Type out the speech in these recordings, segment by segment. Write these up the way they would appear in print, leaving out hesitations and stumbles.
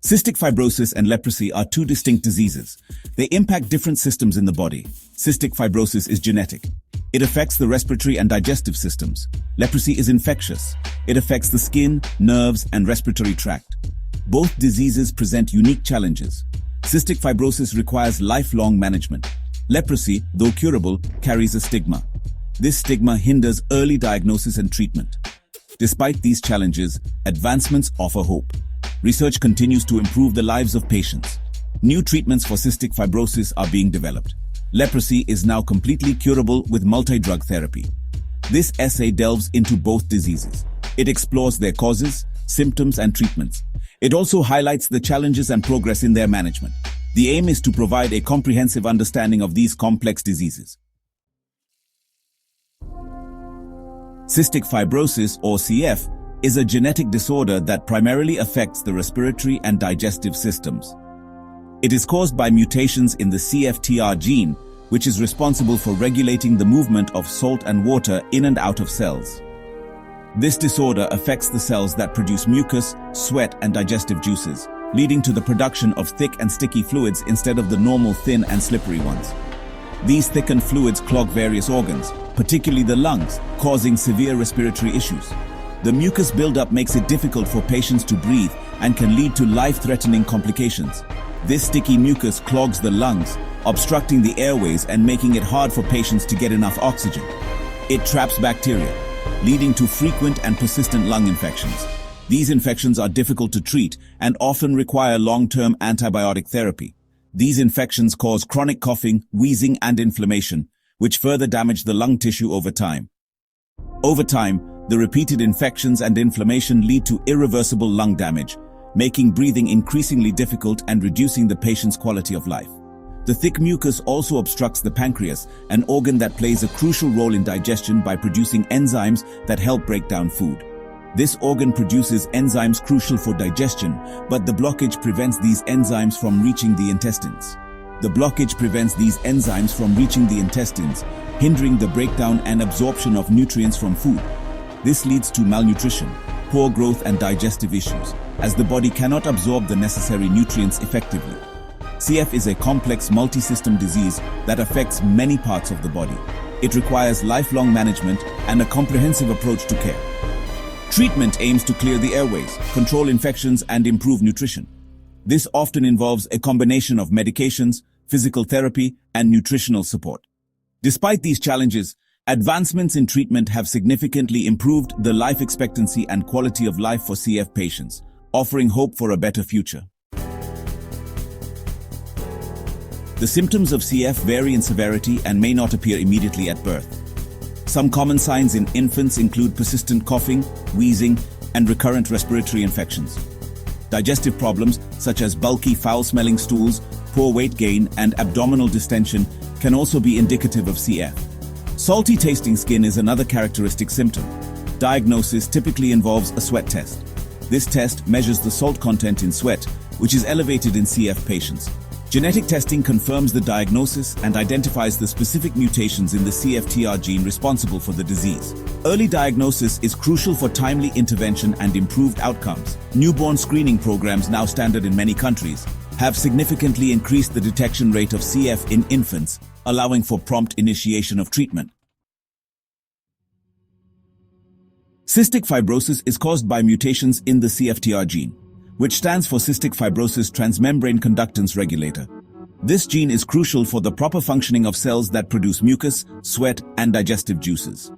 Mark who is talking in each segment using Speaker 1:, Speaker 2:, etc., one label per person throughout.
Speaker 1: Cystic fibrosis and leprosy are two distinct diseases. They impact different systems in the body. Cystic fibrosis is genetic. It affects the respiratory and digestive systems. Leprosy is infectious. It affects the skin, nerves, and respiratory tract. Both diseases present unique challenges. Cystic fibrosis requires lifelong management. Leprosy, though curable, carries a stigma. This stigma hinders early diagnosis and treatment. Despite these challenges, advancements offer hope. Research continues to improve the lives of patients. New treatments for cystic fibrosis are being developed. Leprosy is now completely curable with multi-drug therapy. This essay delves into both diseases. It explores their causes, symptoms, and treatments. It also highlights the challenges and progress in their management. The aim is to provide a comprehensive understanding of these complex diseases. Cystic fibrosis, or CF, is a genetic disorder that primarily affects the respiratory and digestive systems. It is caused by mutations in the CFTR gene, which is responsible for regulating the movement of salt and water in and out of cells. This disorder affects the cells that produce mucus, sweat, and digestive juices, leading to the production of thick and sticky fluids instead of the normal thin and slippery ones. These thickened fluids clog various organs, particularly the lungs, causing severe respiratory issues. The mucus buildup makes it difficult for patients to breathe and can lead to life-threatening complications. This sticky mucus clogs the lungs, obstructing the airways and making it hard for patients to get enough oxygen. It traps bacteria, leading to frequent and persistent lung infections. These infections are difficult to treat and often require long-term antibiotic therapy. These infections cause chronic coughing, wheezing, and inflammation, which further damage the lung tissue over time. Over time, the repeated infections and inflammation lead to irreversible lung damage, making breathing increasingly difficult and reducing the patient's quality of life. The thick mucus also obstructs the pancreas, an organ that plays a crucial role in digestion by producing enzymes that help break down food. This organ produces enzymes crucial for digestion, but the blockage prevents these enzymes from reaching the intestines. Hindering the breakdown and absorption of nutrients from food. This leads to malnutrition, poor growth, and digestive issues, as the body cannot absorb the necessary nutrients effectively. CF is a complex multi-system disease that affects many parts of the body. It requires lifelong management and a comprehensive approach to care. Treatment aims to clear the airways, control infections, and improve nutrition. This often involves a combination of medications, physical therapy, and nutritional support. Despite these challenges, advancements in treatment have significantly improved the life expectancy and quality of life for CF patients, offering hope for a better future. The symptoms of CF vary in severity and may not appear immediately at birth. Some common signs in infants include persistent coughing, wheezing, and recurrent respiratory infections. Digestive problems, such as bulky, foul-smelling stools, poor weight gain, and abdominal distension, can also be indicative of CF. Salty-tasting skin is another characteristic symptom. Diagnosis typically involves a sweat test. This test measures the salt content in sweat, which is elevated in CF patients. Genetic testing confirms the diagnosis and identifies the specific mutations in the CFTR gene responsible for the disease. Early diagnosis is crucial for timely intervention and improved outcomes. Newborn screening programs, now standard in many countries, have significantly increased the detection rate of CF in infants, allowing for prompt initiation of treatment. Cystic fibrosis is caused by mutations in the CFTR gene, which stands for Cystic Fibrosis Transmembrane Conductance Regulator. This gene is crucial for the proper functioning of cells that produce mucus, sweat, and digestive juices.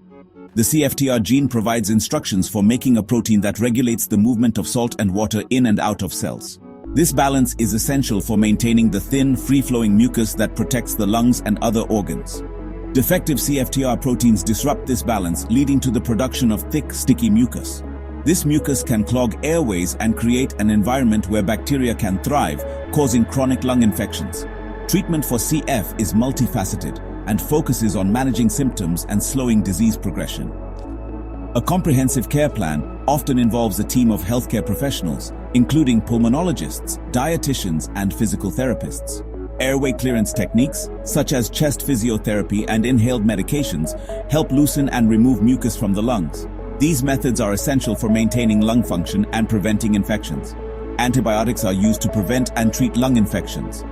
Speaker 1: The CFTR gene provides instructions for making a protein that regulates the movement of salt and water in and out of cells. This balance is essential for maintaining the thin, free-flowing mucus that protects the lungs and other organs. Defective CFTR proteins disrupt this balance, leading to the production of thick, sticky mucus. This mucus can clog airways and create an environment where bacteria can thrive, causing chronic lung infections. Treatment for CF is multifaceted and focuses on managing symptoms and slowing disease progression. A comprehensive care plan often involves a team of healthcare professionals, including pulmonologists, dietitians, and physical therapists. Airway clearance techniques, such as chest physiotherapy and inhaled medications, help loosen and remove mucus from the lungs. These methods are essential for maintaining lung function and preventing infections. Antibiotics are used to prevent and treat lung infections.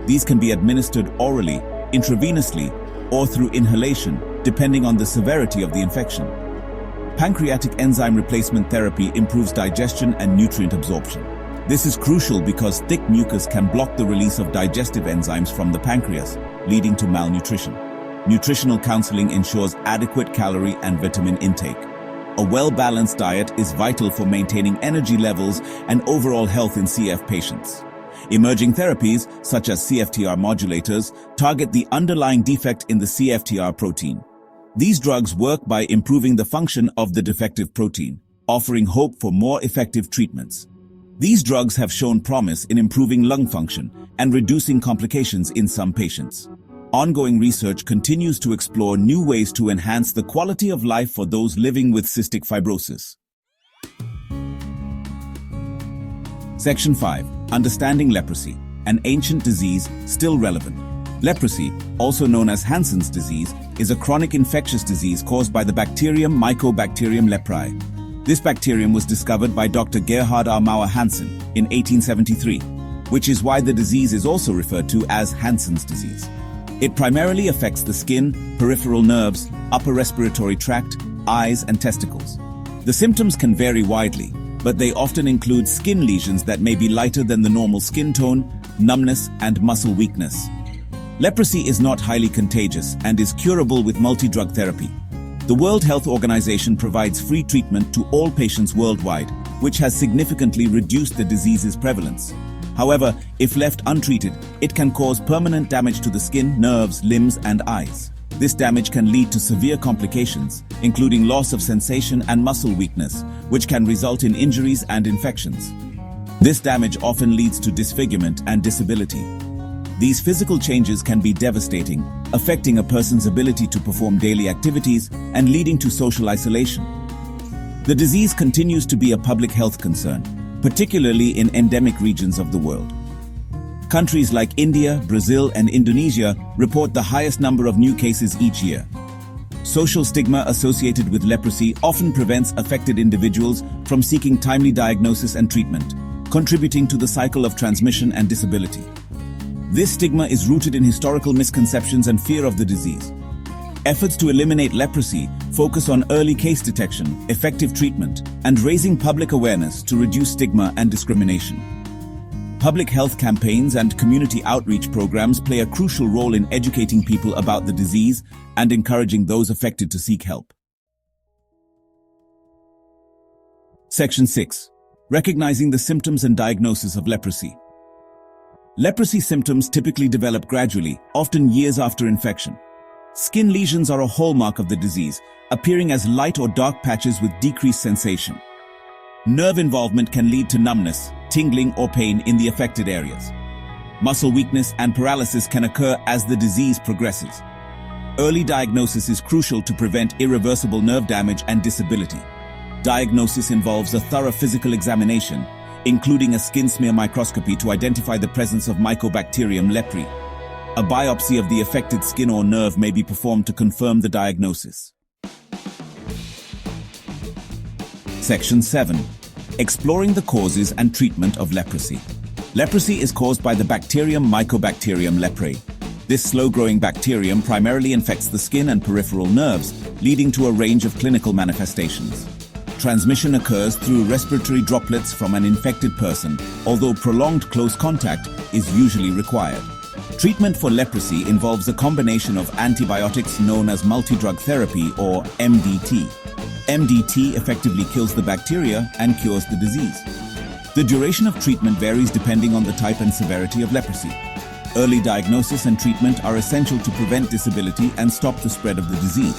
Speaker 1: These can be administered orally, intravenously, or through inhalation, depending on the severity of the infection. Pancreatic enzyme replacement therapy improves digestion and nutrient absorption. This is crucial because thick mucus can block the release of digestive enzymes from the pancreas, leading to malnutrition. Nutritional counseling ensures adequate calorie and vitamin intake. A well-balanced diet is vital for maintaining energy levels and overall health in CF patients. Emerging therapies, such as CFTR modulators, target the underlying defect in the CFTR protein. These drugs work by improving the function of the defective protein, offering hope for more effective treatments. These drugs have shown promise in improving lung function and reducing complications in some patients. Ongoing research continues to explore new ways to enhance the quality of life for those living with cystic fibrosis. Section 5. Understanding leprosy, an ancient disease still relevant. Leprosy, also known as Hansen's disease, is a chronic infectious disease caused by the bacterium Mycobacterium leprae. This bacterium was discovered by Dr. Gerhard Armauer Hansen in 1873, which is why the disease is also referred to as Hansen's disease. It primarily affects the skin, peripheral nerves, upper respiratory tract, eyes, and testicles. The symptoms can vary widely, but they often include skin lesions that may be lighter than the normal skin tone, numbness, and muscle weakness. Leprosy is not highly contagious and is curable with multi-drug therapy. The World Health Organization provides free treatment to all patients worldwide, which has significantly reduced the disease's prevalence. However, if left untreated, it can cause permanent damage to the skin, nerves, limbs, and eyes. This damage can lead to severe complications, including loss of sensation and muscle weakness, which can result in injuries and infections. This damage often leads to disfigurement and disability. These physical changes can be devastating, affecting a person's ability to perform daily activities and leading to social isolation. The disease continues to be a public health concern, particularly in endemic regions of the world. Countries like India, Brazil, and Indonesia report the highest number of new cases each year. Social stigma associated with leprosy often prevents affected individuals from seeking timely diagnosis and treatment, contributing to the cycle of transmission and disability. This stigma is rooted in historical misconceptions and fear of the disease. Efforts to eliminate leprosy focus on early case detection, effective treatment, and raising public awareness to reduce stigma and discrimination. Public health campaigns and community outreach programs play a crucial role in educating people about the disease and encouraging those affected to seek help. Section 6. Recognizing the symptoms and diagnosis of leprosy. Leprosy symptoms typically develop gradually, often years after infection. Skin lesions are a hallmark of the disease, appearing as light or dark patches with decreased sensation. Nerve involvement can lead to numbness, tingling, or pain in the affected areas. Muscle weakness and paralysis can occur as the disease progresses. Early diagnosis is crucial to prevent irreversible nerve damage and disability. Diagnosis involves a thorough physical examination, including a skin smear microscopy to identify the presence of Mycobacterium leprae. A biopsy of the affected skin or nerve may be performed to confirm the diagnosis. Section 7. Exploring the causes and treatment of leprosy. Leprosy is caused by the bacterium Mycobacterium leprae. This slow-growing bacterium primarily infects the skin and peripheral nerves, leading to a range of clinical manifestations. Transmission occurs through respiratory droplets from an infected person, although prolonged close contact is usually required. Treatment for leprosy involves a combination of antibiotics known as multi-drug therapy or MDT. MDT effectively kills the bacteria and cures the disease. The duration of treatment varies depending on the type and severity of leprosy. Early diagnosis and treatment are essential to prevent disability and stop the spread of the disease.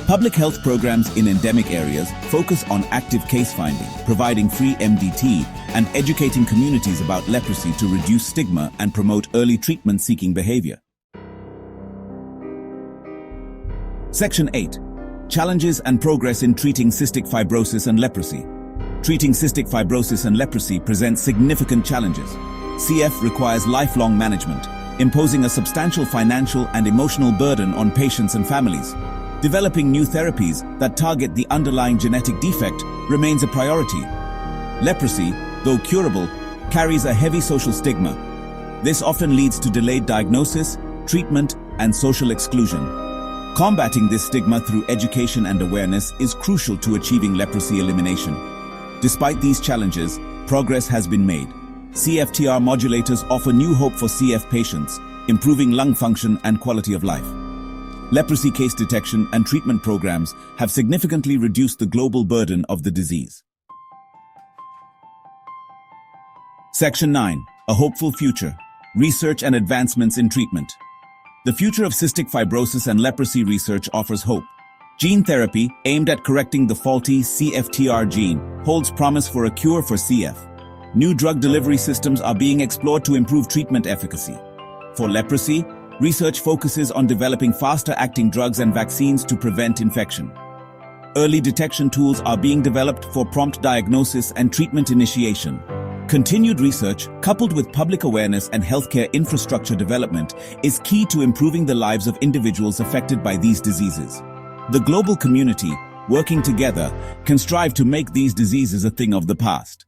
Speaker 1: Public health programs in endemic areas focus on active case finding, providing free MDT, and educating communities about leprosy to reduce stigma and promote early treatment-seeking behavior. Section 8. Challenges and progress in treating cystic fibrosis and leprosy. Treating cystic fibrosis and leprosy presents significant challenges. CF requires lifelong management, imposing a substantial financial and emotional burden on patients and families. Developing new therapies that target the underlying genetic defect remains a priority. Leprosy, though curable, carries a heavy social stigma. This often leads to delayed diagnosis, treatment, and social exclusion. Combating this stigma through education and awareness is crucial to achieving leprosy elimination. Despite these challenges, progress has been made. CFTR modulators offer new hope for CF patients, improving lung function and quality of life. Leprosy case detection and treatment programs have significantly reduced the global burden of the disease. Section 9. A hopeful future. Research and advancements in treatment. The future of cystic fibrosis and leprosy research offers hope. Gene therapy, aimed at correcting the faulty CFTR gene, holds promise for a cure for CF. New drug delivery systems are being explored to improve treatment efficacy. For leprosy, research focuses on developing faster-acting drugs and vaccines to prevent infection. Early detection tools are being developed for prompt diagnosis and treatment initiation. Continued research, coupled with public awareness and healthcare infrastructure development, is key to improving the lives of individuals affected by these diseases. The global community, working together, can strive to make these diseases a thing of the past.